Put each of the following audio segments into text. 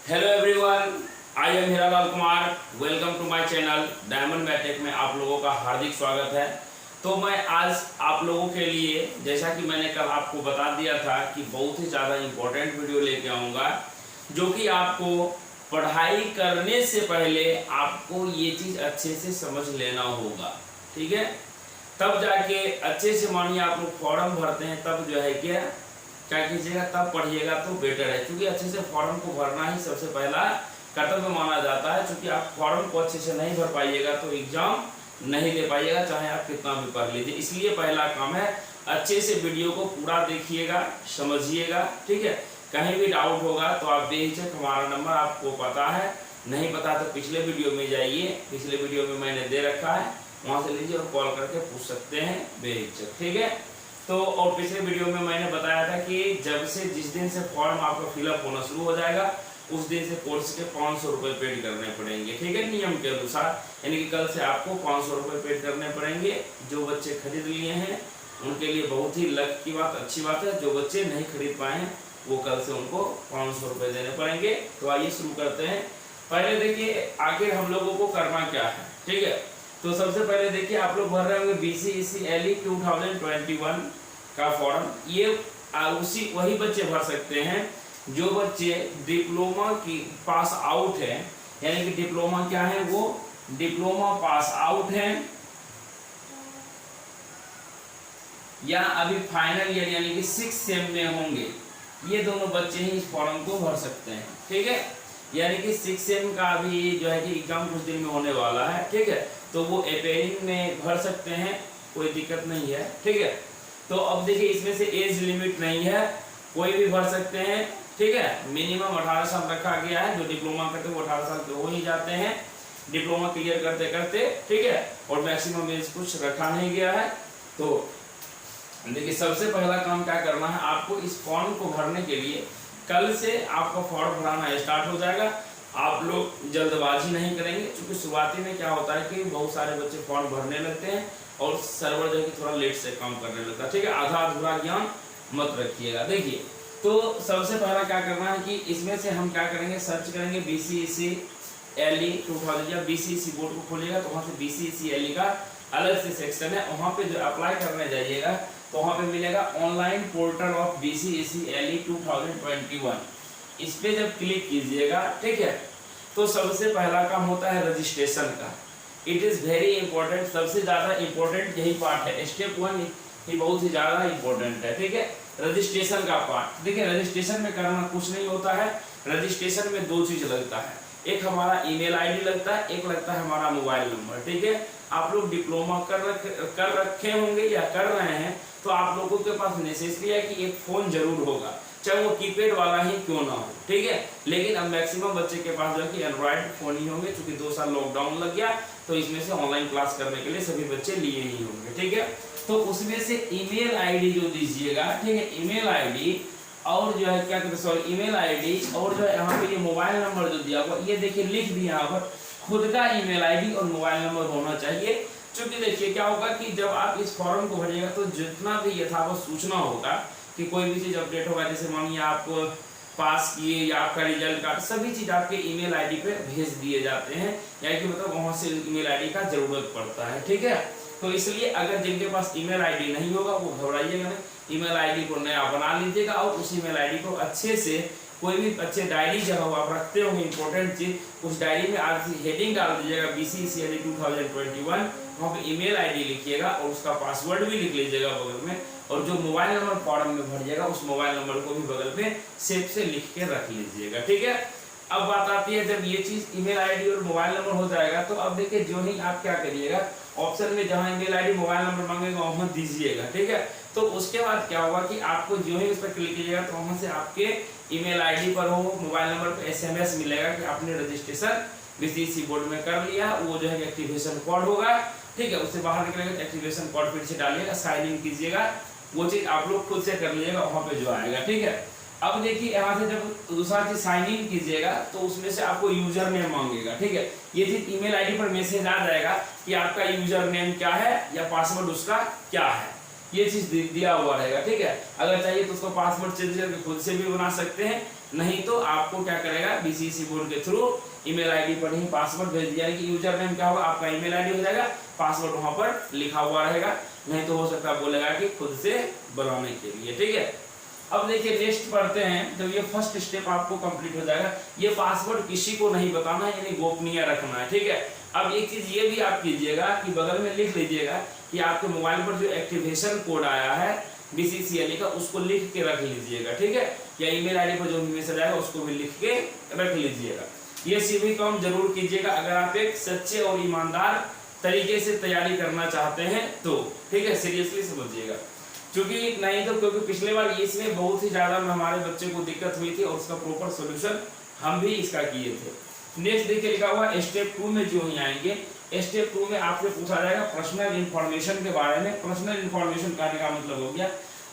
Hello everyone, I am Hiralal Kumar. Welcome to my channel Diamond Matech में आप लोगों का हार्दिक स्वागत है। तो मैं आज आप लोगों के लिए, जैसा कि मैंने कल आपको बता दिया था, कि बहुत ही ज़्यादा इम्पोर्टेंट वीडियो लेके आऊँगा, जो कि आपको पढ़ाई करने से पहले आपको ये चीज़ अच्छे से समझ लेना होगा। ठीक है, तब जाके अच्छे से, मानिए आप लोग फॉर्म भरते हैं तब जो है क्या कीजिएगा, तब पढ़िएगा तो बेटर है, क्योंकि अच्छे से फॉर्म को भरना ही सबसे पहला कर्तव्य माना जाता है। क्योंकि आप फॉर्म को अच्छे से नहीं भर पाइएगा तो एग्जाम नहीं दे पाइएगा, चाहे आप कितना भी पढ़ लीजिए। इसलिए पहला काम है, अच्छे से वीडियो को पूरा देखिएगा, समझिएगा। ठीक है, कहीं भी डाउट होगा तो आप बेहिचक, हमारा नंबर आपको पता है, नहीं पता तो पिछले वीडियो में जाइए, पिछले वीडियो में मैंने दे रखा है, वहाँ से लीजिए और कॉल करके पूछ सकते हैं बेहिचक। ठीक है, तो और पिछले वीडियो में मैंने बताया था कि जब से, जिस दिन से फॉर्म आपका फिलअप होना शुरू हो जाएगा, उस दिन से कोर्स के 500 रुपये पेड करने पड़ेंगे। ठीक है, नियम के अनुसार, यानी कि कल से आपको 500 रुपये पेड करने पड़ेंगे। जो बच्चे खरीद लिए हैं उनके लिए बहुत ही लक की बात, अच्छी बात है। जो बच्चे नहीं खरीद पाए हैं वो कल से उनको 500 रुपये देने पड़ेंगे। तो आइए शुरू करते हैं। पहले देखिए आखिर हम लोगों को करना क्या है। ठीक है, तो सबसे पहले देखिए, आप लोग भर रहे होंगे BCECLE 2021 का फॉर्म। ये उसी वही बच्चे भर सकते हैं जो बच्चे डिप्लोमा की पास आउट है, यानी कि डिप्लोमा क्या है, वो डिप्लोमा पास आउट है, या अभी फाइनल ईयर यानी कि 6 सेम में होंगे। ये दोनों बच्चे ही इस फॉर्म को भर सकते हैं। ठीक है, यानी कि 6 सेम का अभी जो है कि एग्जाम कुछ दिन में होने वाला है। ठीक है, तो वो अप्रैल में भर सकते हैं, कोई दिक्कत नहीं है। ठीक है, तो अब देखिए, इसमें से एज लिमिट नहीं है, कोई भी भर सकते हैं। ठीक है, मिनिमम 18 साल रखा गया है। जो डिप्लोमा करते हैं वो 18 साल के हो ही जाते हैं डिप्लोमा क्लियर करते करते। ठीक है, और मैक्सिमम एज कुछ रखा नहीं गया है। तो देखिए, सबसे पहला काम क्या करना है, आपको इस फॉर्म को भरने के लिए कल से आपका फॉर्म भराना स्टार्ट हो जाएगा। आप लोग जल्दबाजी नहीं करेंगे, क्योंकि शुरुआती में क्या होता है कि बहुत सारे बच्चे फॉर्म भरने लगते हैं और सर्वर जो है कि थोड़ा लेट से काम करने लगता है। ठीक है, आधा अधूरा ज्ञान मत रखिएगा। देखिए, तो सबसे पहला क्या करना है कि इसमें से हम क्या करेंगे, सर्च करेंगे BCECLE 2000, या BCEC बोर्ड को खोलिएगा तो वहाँ से BCECLE का अलग से सेक्शन है, वहाँ पे जो अप्लाई करने जाइएगा तो वहाँ पे मिलेगा ऑनलाइन पोर्टल ऑफ BCECLE 2021। इस पे जब क्लिक कीजिएगा, ठीक है, तो सबसे पहला काम होता है रजिस्ट्रेशन का। इट इज़ वेरी इंपॉर्टेंट, सबसे ज़्यादा इंपॉर्टेंट यही पार्ट है। स्टेप 1 ही बहुत ही ज़्यादा इंपॉर्टेंट है। ठीक है, रजिस्ट्रेशन का पार्ट। देखिए, रजिस्ट्रेशन में करना कुछ नहीं होता है। रजिस्ट्रेशन में 2 चीज़ लगता है, एक हमारा ईमेल आईडी लगता है, एक लगता है हमारा मोबाइल नंबर। ठीक है, आप लोग डिप्लोमा कर रखे होंगे या कर रहे हैं, तो आप लोगों के पास नेसेसरी है कि एक फ़ोन जरूर होगा, चाहे वो कीपैड वाला ही क्यों ना हो। ठीक है, लेकिन अब मैक्सिमम बच्चे के पास जो है कि एंड्रॉयड फ़ोन ही होंगे, क्योंकि 2 साल लॉकडाउन लग गया तो इसमें से ऑनलाइन क्लास करने के लिए सभी बच्चे लिए ही होंगे। ठीक है, तो उसमें से ईमेल आईडी जो दीजिएगा, ठीक है, ईमेल आईडी और जो है क्या कहते हैं, सॉरी, ईमेल आईडी और जो है यहाँ पे ये मोबाइल नंबर जो दिया हुआ, ये देखिए लिख दिया यहाँ पर, खुद का ईमेल आईडी और मोबाइल नंबर होना चाहिए। क्योंकि देखिए क्या होगा कि जब आप इस फॉर्म को भरिएगा तो जितना भी यथावत सूचना होगा कि कोई भी चीज़ अपडेट होगा, जैसे मानिए आप पास किए या आपका रिजल्ट कार्ड, सभी चीज़ आपके ईमेल आईडी पे भेज दिए जाते हैं, यानी कि मतलब वहाँ से ईमेल आईडी का जरूरत पड़ता है। ठीक है, तो इसलिए अगर जिनके पास ईमेल आईडी नहीं होगा वो घबराइएगा नहीं, ईमेल आईडी को नया बना लीजिएगा और उस ईमेल आईडी को अच्छे से, कोई भी अच्छे डायरी जब आप रखते होंगे इंपॉर्टेंट चीज, उस डायरी में आज हेडिंग डाल दीजिएगा BCECLE 2021, वहाँ पे ईमेल आईडी लिखिएगा और उसका पासवर्ड भी लिख लीजिएगा बगल में, और जो मोबाइल नंबर फॉर्म में भरिएगा उस मोबाइल नंबर को भी बगल में सेव से लिख के रख लीजिएगा। ठीक है, अब बात आती है, जब ये चीज़ ईमेल आईडी और मोबाइल नंबर हो जाएगा तो अब देखिए, जो ही आप क्या करिएगा, ऑप्शन में जहाँ ईमेल आईडी मोबाइल नंबर मांगेगा वहाँ दीजिएगा। ठीक है, तो उसके बाद क्या होगा कि आपको जो ही उस पर क्लिक कीजिएगा तो वहाँ से आपके ईमेल आईडी पर हो, मोबाइल नंबर पर SMS मिलेगा कि आपने रजिस्ट्रेशन BCEC बोर्ड में कर लिया। वो जो है एक्टिवेशन कोड होगा। ठीक है, उससे बाहर निकलेगा, एक्टिवेशन कोड फिर से डालिएगा, साइन इन कीजिएगा, वो चीज़ आप लोग खुद से कर लीजिएगा वहाँ पे जो आएगा। ठीक है, अब देखिए यहाँ से जब दूसरा चीज साइन इन कीजिएगा तो उसमें से आपको यूजर नेम मांगेगा। ठीक है, ये चीज ईमेल आईडी पर मैसेज आ जाएगा कि आपका यूजर नेम क्या है या पासवर्ड उसका क्या है, ये चीज दिया हुआ रहेगा। ठीक है, अगर चाहिए तो उसको पासवर्ड चेंज करके खुद से भी बना सकते हैं, नहीं तो आपको क्या करेगा, बीसीसी बोर्ड के थ्रू ईमेल आईडी पर ही पासवर्ड भेज दिया कि यूजर नेम क्या होगा, आपका ईमेल आईडी हो जाएगा, पासवर्ड वहां पर लिखा हुआ रहेगा। नहीं तो हो सकता है बोलेगा कि खुद से बनाने के लिए, ठीक है। अब देखिए नेक्स्ट पढ़ते हैं, जब ये फर्स्ट स्टेप आपको कंप्लीट हो जाएगा, ये पासवर्ड किसी को नहीं बताना है, यानी गोपनीय रखना है, ठीक है। अब एक चीज ये भी आप कीजिएगा कि बगल में लिख लीजिएगा कि आपके मोबाइल पर जो एक्टिवेशन कोड आया है BCCLE का, उसको लिख के रख लीजिएगा, ठीक है। या ईमेल आईडी पर जो मैसेज आएगा उसको भी लिख के रख लीजिएगा। ये सभी काम जरूर कीजिएगा अगर आप एक सच्चे और ईमानदार तरीके से तैयारी करना चाहते हैं तो, ठीक है। सीरियसली समझिएगा, क्योंकि नहीं तो क्योंकि पिछले बार इसमें बहुत ही ज्यादा हमारे बच्चे को दिक्कत हुई थी और उसका प्रॉपर सोल्यूशन हम भी इसका किए थे। नेक्स्ट देखिए लिखा हुआ स्टेप 2 में जो ही आएंगे, स्टेप 2 में आपसे पूछा जाएगा पर्सनल इंफॉर्मेशन के बारे में। पर्सनल इंफॉर्मेशन कहने का मतलब हो गया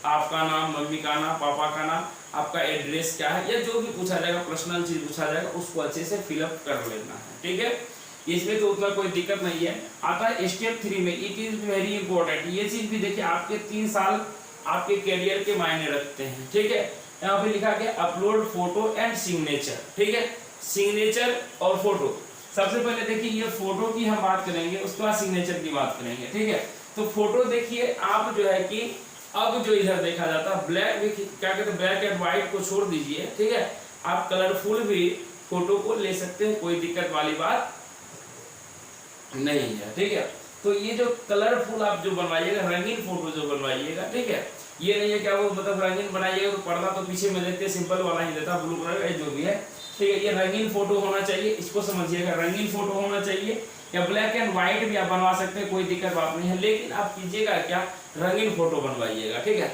आपका नाम, मम्मी का नाम, पापा का नाम, आपका एड्रेस क्या है, या जो भी पूछा जाएगा पर्सनल चीज पूछा जाएगा उसको अच्छे से फिलअप कर लेना है, ठीक है। इसमें तो उतना कोई दिक्कत नहीं है। आता है स्टेप 3 में, इट इज वेरी इंपॉर्टेंट। ये चीज भी देखिए आपके 3 साल आपके कैरियर के मायने रखते हैं, ठीक है। यहाँ पे लिखा गया अपलोड फोटो एंड सिग्नेचर, ठीक है। सिग्नेचर और फोटो, सबसे पहले देखिए ये फोटो की हम बात करेंगे, उसके बाद सिग्नेचर की बात करेंगे, ठीक है। तो फोटो देखिए आप जो है कि अब जो इधर देखा जाता है ब्लैक, क्या कहते हैं, ब्लैक एंड व्हाइट को छोड़ दीजिए, ठीक है। आप कलरफुल भी फोटो को ले सकते हैं, कोई दिक्कत वाली बात नहीं है, ठीक है। तो ये जो कलरफुल आप जो बनवाइएगा, रंगीन फोटो जो बनवाइएगा, ठीक है। ये नहीं है क्या वो मतलब रंगीन बनाइएगा तो पर्दा तो पीछे में देखते सिंपल वाला ही देता, ब्लू कलर का जो भी है, ठीक है। ये रंगीन फोटो होना चाहिए, इसको समझिएगा, रंगीन फोटो होना चाहिए। या ब्लैक एंड व्हाइट भी आप बनवा सकते हैं, कोई दिक्कत बात नहीं है, लेकिन आप कीजिएगा क्या, रंगीन फोटो बनवाइएगा, ठीक है।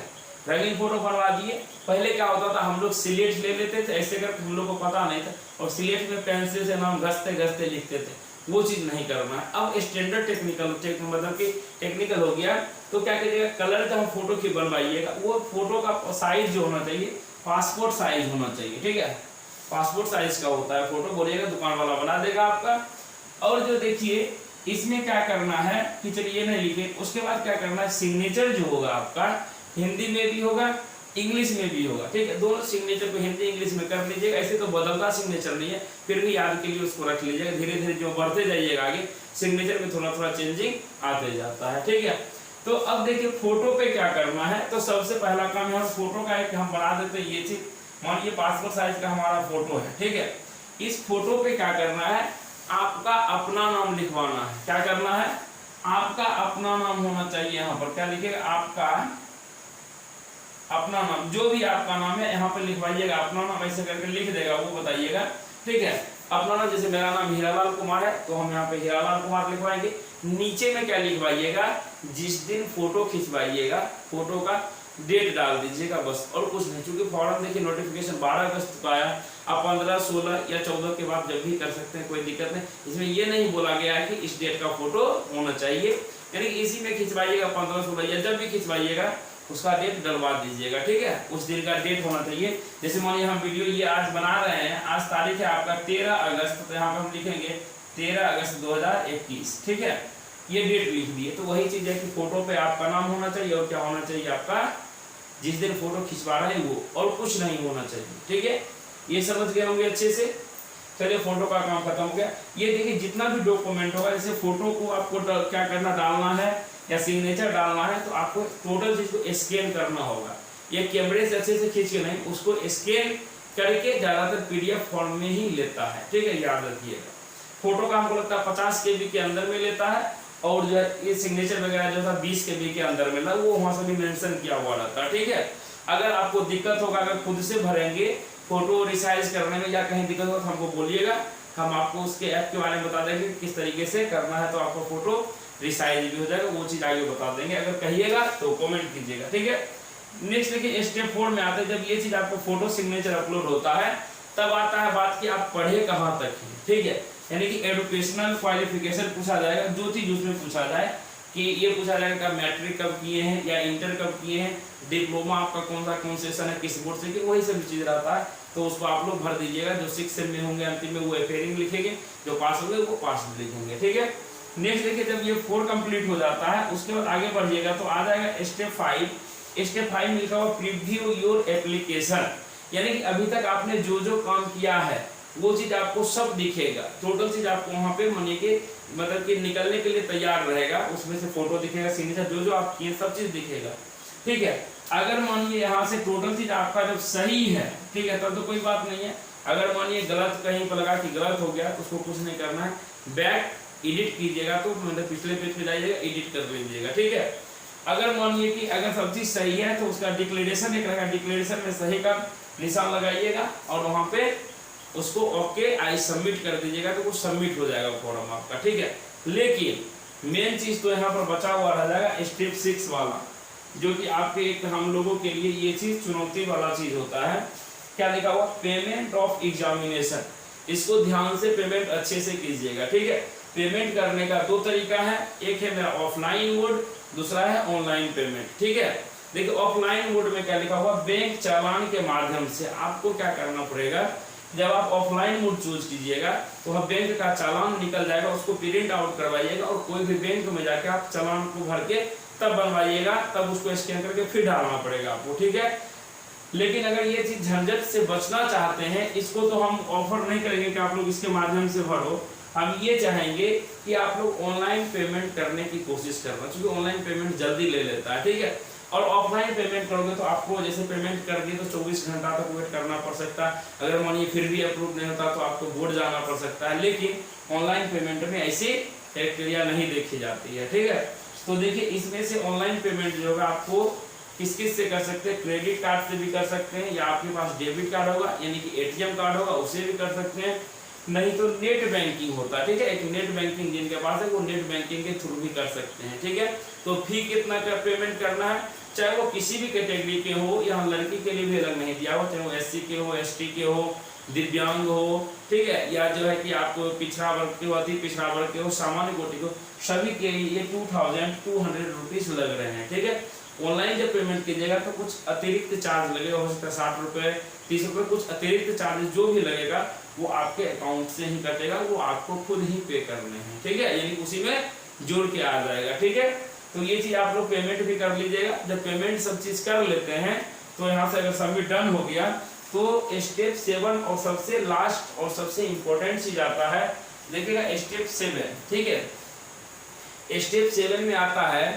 रंगीन फोटो बनवा दिए। पहले क्या होता था, हम लोग सिलेट ले लेते थे, ऐसे करके हम लोग को पता नहीं था, और सिलेट में पेंसिल से नाम घसते घसते लिखते थे, वो चीज नहीं करना है। अब स्टैंडर्ड टेक्निकल मतलब कि टेक्निकल हो गया, तो क्या कीजिएगा, कलर जब हम फोटो की बनवाइएगा, वो फोटो का साइज जो होना चाहिए पासपोर्ट साइज होना चाहिए, ठीक है। पासपोर्ट साइज का होता है फोटो, बोलिएगा दुकान वाला बना देगा आपका। और जो देखिए इसमें क्या करना है कि चलिए नहीं लिखे, उसके बाद क्या करना है, सिग्नेचर जो होगा आपका हिंदी में भी होगा, इंग्लिश में भी होगा, ठीक है। दोनों सिग्नेचर को हिंदी इंग्लिश में कर लीजिएगा। ऐसे तो बदलता सिग्नेचर नहीं है, फिर भी याद के लिए उसको रख लीजिएगा। धीरे धीरे जो बढ़ते जाइएगा आगे, सिग्नेचर में थोड़ा थोड़ा चेंजिंग आते जाता है, ठीक है। तो अब देखिए फोटो पे क्या करना है। तो सबसे पहला काम है फोटो का है कि हम बना देते हैं ये चीज, मानिए पासपोर्ट साइज का हमारा फोटो है, ठीक है। इस फोटो पे क्या करना है, आपका अपना नाम लिखवाना है। क्या करना है, आपका अपना नाम होना चाहिए। यहाँ पर क्या लिखेगा, आपका अपना नाम, जो भी आपका नाम है यहाँ पे लिखवाइएगा। अपना नाम ऐसे करके लिख देगा, वो बताइएगा, ठीक है। अपना नाम, जैसे मेरा नाम हीरालाल कुमार है तो हम यहाँ पे हीरालाल कुमार लिखवाएंगे। नीचे में क्या लिखवाइएगा, जिस दिन फोटो खिंचवाइएगा फोटो का डेट डाल दीजिएगा, बस और कुछ नहीं। क्योंकि फॉर्म देखिए नोटिफिकेशन 12 अगस्त को आया, आप 15, 16 या 14 के बाद जब भी कर सकते हैं, कोई दिक्कत नहीं। इसमें ये नहीं बोला गया है कि इस डेट का फोटो होना चाहिए, यानी इसी में खिंचवाइएगा 15, 16 या जब भी खिंचवाइएगा उसका डेट डलवा दीजिएगा, ठीक है। उस दिन का डेट होना चाहिए। जैसे मानिए हम वीडियो ये आज बना रहे हैं, आज तारीख है आपका 13 अगस्त, तो यहाँ पर हम लिखेंगे 13 अगस्त 2021, ठीक है। ये डेट लिख दिए। तो वही चीज है कि फोटो पे आपका नाम होना चाहिए और क्या होना चाहिए, आपका जिस दिन फोटो खिंचवा रहे हैं वो, और कुछ नहीं होना चाहिए, ठीक है। ये समझ गए होंगे अच्छे से। चलिए फोटो का काम खत्म हो गया। ये देखिए जितना भी डॉक्यूमेंट होगा, जैसे फोटो को आपको क्या करना, डालना है या सिग्नेचर डालना है, तो आपको टोटल चीज को स्कैन करना होगा। ये कैमरे से अच्छे से खींच के नहीं, उसको स्कैन करके ज्यादातर PDF फॉर्म में ही लेता है, ठीक है, याद रखिएगा। फोटो का हमको लगता है 50 KB के अंदर में लेता है, और जो है ये सिग्नेचर वगैरह जो था 20 KB के अंदर में, वो वहां से भी मेंशन किया हुआ रहता है, ठीक है। अगर आपको दिक्कत होगा, अगर खुद से भरेंगे फोटो रिसाइज करने में या कहीं दिक्कत हो तो हमको बोलिएगा, हम आपको उसके ऐप के बारे में बता देंगे किस तरीके से करना है, तो आपको फोटो रिसाइज भी हो जाएगा, वो चीज आगे बता देंगे। अगर कहिएगा तो कमेंट कीजिएगा, ठीक है। नेक्स्ट देखिए स्टेप 4 में आते हैं। जब ये चीज आपको फोटो सिग्नेचर अपलोड होता है, तब आता है बात कि आप पढ़े कहाँ तक हैं, ठीक है। यानी कि एजुकेशनल क्वालिफिकेशन पूछा जाएगा। जो चीज उसमें पूछा जाए कि ये पूछा जाएगा मैट्रिक कब किए हैं या इंटर कब किए हैं, डिप्लोमा आपका कौन सेशन है, किस बोर्ड से, कि वही सब चीज रहता है, तो उसको आप लोग भर दीजिएगा। जो 6 सेम में होंगे अंतिम में वो अफेयरिंग लिखेंगे, जो पास होंगे वो पास लिखेंगे, ठीक है। नेक्स्ट देखिए जब ये 4 कंप्लीट हो जाता है, उसके बाद आगे बढ़िएगा तो आ जाएगा स्टेप 5। स्टेप 5 में लिखा हुआ प्रीव्यू योर एप्लीकेशन, यानी कि अभी तक आपने जो जो काम किया है वो चीज आपको सब दिखेगा, टोटल चीज आपको वहां पे मानिए कि मतलब कि निकलने के लिए तैयार रहेगा, उसमें से फोटो दिखेगा, सिग्नेचर जो जो आप किए सब चीज दिखेगा। ठीक है, अगर मानिए यहाँ से टोटल चीज आपका जब सही है, ठीक है, तब तो कोई बात नहीं है। अगर मानिए गलत कहीं पर लगा कि गलत हो गया तो उसको कुछ नहीं करना है, बैक एडिट कीजिएगा, तो मतलब पिछले पेज पे जाइएगा, एडिट कर लीजिएगा। ठीक है, अगर मानिए कि अगर सब चीज सही है तो उसका डिक्लेरेशन एक रहेगा, डिक्लेरेशन में सही का निशान लगाइएगा और वहां पे उसको ओके आई सबमिट कर दीजिएगा, तो कुछ सबमिट हो जाएगा फॉर्म आपका। ठीक है, लेकिन मेन चीज तो यहाँ पर बचा हुआ रह जाएगा स्टेप 6 वाला, जो कि आपके एक हम लोगों के लिए ये चीज चुनौती वाला चीज होता है। क्या लिखा हुआ, पेमेंट ऑफ एग्जामिनेशन। इसको ध्यान से पेमेंट अच्छे से कीजिएगा। ठीक है, पेमेंट करने का 2 तरीका है, एक है मेरा ऑफलाइन मोड, दूसरा है ऑनलाइन पेमेंट। ठीक है, देखिए ऑफलाइन मोड में क्या लिखा हुआ, बैंक चालान के माध्यम से आपको क्या करना पड़ेगा, जब आप ऑफलाइन मोड चूज कीजिएगा तो वह बैंक का चालान निकल जाएगा, उसको प्रिंट आउट करवाइएगा और कोई भी बैंक में जाके आप चालान को भर के तब बनवाइएगा, तब उसको स्कैन करके फिर डालना पड़ेगा आपको। ठीक है, लेकिन अगर ये चीज झंझट से बचना चाहते हैं, इसको तो हम ऑफर नहीं करेंगे कि आप लोग इसके माध्यम से भरो, हम ये चाहेंगे कि आप लोग ऑनलाइन पेमेंट करने की कोशिश करना, क्योंकि ऑनलाइन पेमेंट जल्दी ले लेता है। ठीक है, और ऑफलाइन पेमेंट करोगे तो आपको जैसे पेमेंट कर दिए तो 24 घंटा तक वेट करना पड़ सकता है, अगर मानिए फिर भी अप्रूव नहीं होता तो आपको बोर्ड जाना पड़ सकता है। लेकिन ऑनलाइन पेमेंट में ऐसी क्राइटेरिया नहीं देखी जाती है। ठीक है, तो देखिए इसमें से ऑनलाइन पेमेंट जो होगा आपको किस किस से कर सकते हैं, क्रेडिट कार्ड से भी कर सकते हैं, या आपके पास डेबिट कार्ड होगा यानी कि एटीएम कार्ड होगा उससे भी कर सकते हैं, नहीं तो नेट बैंकिंग होता है। ठीक है, एक नेट बैंकिंग जिनके पास है वो नेट बैंकिंग के थ्रू भी कर सकते हैं। ठीक है, तो फी कितना का पेमेंट करना है, चाहे वो किसी भी कैटेगरी के हो, यहाँ लड़की के लिए भी अलग नहीं दिया हो, चाहे वो एससी के हो, एसटी के हो, दिव्यांग हो, ठीक है, या जो है कि आपको पिछड़ा वर्ग के हो, अति पिछड़ा वर्ग के हो, सामान्य कोटि को, सभी के लिए 2200 रुपीज लग रहे हैं। ठीक है, ऑनलाइन जब पेमेंट कीजिएगा तो कुछ अतिरिक्त चार्ज लगेगा, हो सकता है 60 रुपए 30 रुपए, कुछ अतिरिक्त चार्ज जो भी लगेगा वो आपके अकाउंट से ही कटेगा, वो आपको खुद ही पे करने हैं। ठीक है, यानी उसी में जोड़ के आ जाएगा। ठीक है, तो ये चीज आप लोग पेमेंट भी कर लीजिएगा। जब पेमेंट सब चीज कर लेते हैं तो यहाँ से अगर सबमिट डन हो गया तो स्टेप 7 और सबसे लास्ट और सबसे इंपॉर्टेंट चीज आता है, देखिएगा स्टेप 7। ठीक है, स्टेप 7 में आता है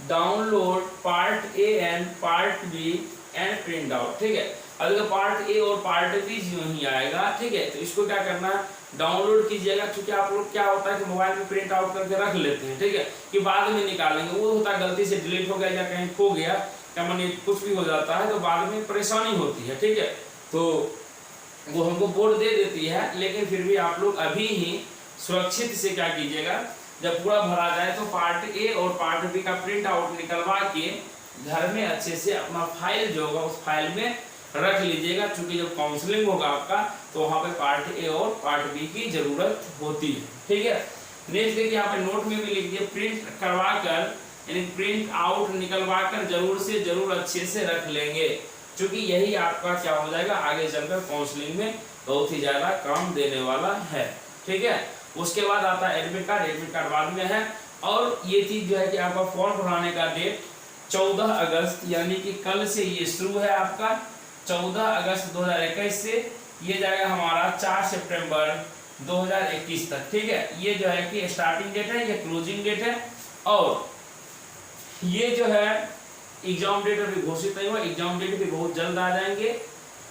download part A and part B and print out. ठीक है, अगर पार्ट ए और पार्ट बी जो ही आएगा, ठीक है, तो इसको क्या करना है, डाउनलोड कीजिएगा। क्योंकि आप लोग क्या होता है कि मोबाइल में प्रिंट आउट करके रख लेते हैं, ठीक है, कि बाद में निकालेंगे, वो होता है गलती से डिलीट हो गया या कहीं खो गया या मानिए कुछ भी हो जाता है तो बाद में परेशानी होती है। ठीक है, तो वो हमको बोर्ड दे देती है, लेकिन फिर भी आप लोग अभी ही सुरक्षित से क्या कीजिएगा, जब पूरा भरा जाए तो पार्ट ए और पार्ट बी का प्रिंट आउट निकलवा के घर में अच्छे से अपना फाइल जो होगा उस फाइल में रख लीजिएगा। क्योंकि जब काउंसलिंग होगा आपका तो वहाँ पे पार्ट ए और पार्ट बी की जरूरत होती है। ठीक है, नेक्स्ट देखिए यहाँ पे नोट में भी लिख दिए, प्रिंट करवा कर यानी प्रिंट आउट निकलवा कर जरूर से जरूर अच्छे से रख लेंगे, क्योंकि यही आपका क्या हो जाएगा आगे चलकर काउंसलिंग में बहुत ही ज्यादा काम देने वाला है। ठीक है, उसके बाद आता है एडमिट कार्ड, एडमिट कार्ड बाद में है। और ये चीज जो है कि आपका फॉर्म भराने का डेट 14 अगस्त यानी कि कल से ये शुरू है आपका 14 अगस्त 2021 से ये जाएगा हमारा 4 सितंबर 2021 तक। ठीक है, ये जो है कि स्टार्टिंग डेट है, ये क्लोजिंग डेट है। और ये जो है एग्जाम डेट अभी घोषित नहीं हुआ, एग्जाम डेट भी बहुत जल्द आ जाएंगे।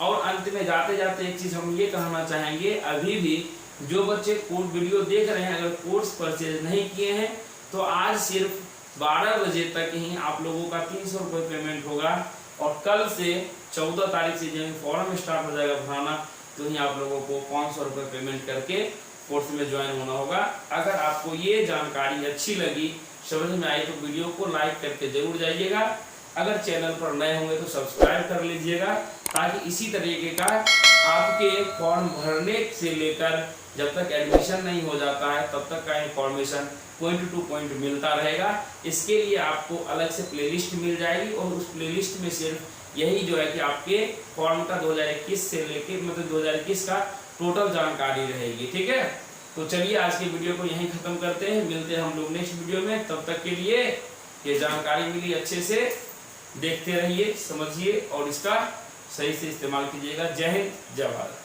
और अंत में जाते जाते एक चीज हम ये कहना चाहेंगे, अभी भी जो बच्चे कोर्स वीडियो देख रहे हैं अगर कोर्स परचेज नहीं किए हैं तो आज सिर्फ 12 बजे तक ही आप लोगों का 300 रुपये पेमेंट होगा। और कल से 14 तारीख से जब फॉर्म स्टार्ट हो जाएगा भराना तो ही आप लोगों को 500 रुपये पेमेंट करके कोर्स में ज्वाइन होना होगा। अगर आपको ये जानकारी अच्छी लगी, समझ में आई तो वीडियो को लाइक करके जरूर जाइएगा। अगर चैनल पर नए होंगे तो सब्सक्राइब कर लीजिएगा, ताकि इसी तरीके का आपके फॉर्म भरने से लेकर जब तक एडमिशन नहीं हो जाता है तब तक का इंफॉर्मेशन पॉइंट टू पॉइंट मिलता रहेगा। इसके लिए आपको अलग से प्लेलिस्ट मिल जाएगी और उस प्लेलिस्ट में सिर्फ यही जो है कि आपके फॉर्म का 2021 से लेके मतलब 2021 का टोटल जानकारी रहेगी। ठीक है, तो चलिए आज की वीडियो को यहीं खत्म करते हैं, मिलते हैं हम लोग नेक्स्ट वीडियो में। तब तक के लिए ये जानकारी मिली अच्छे से देखते रहिए, समझिए और इसका सही से इस्तेमाल कीजिएगा। जय हिंद, जय भारत।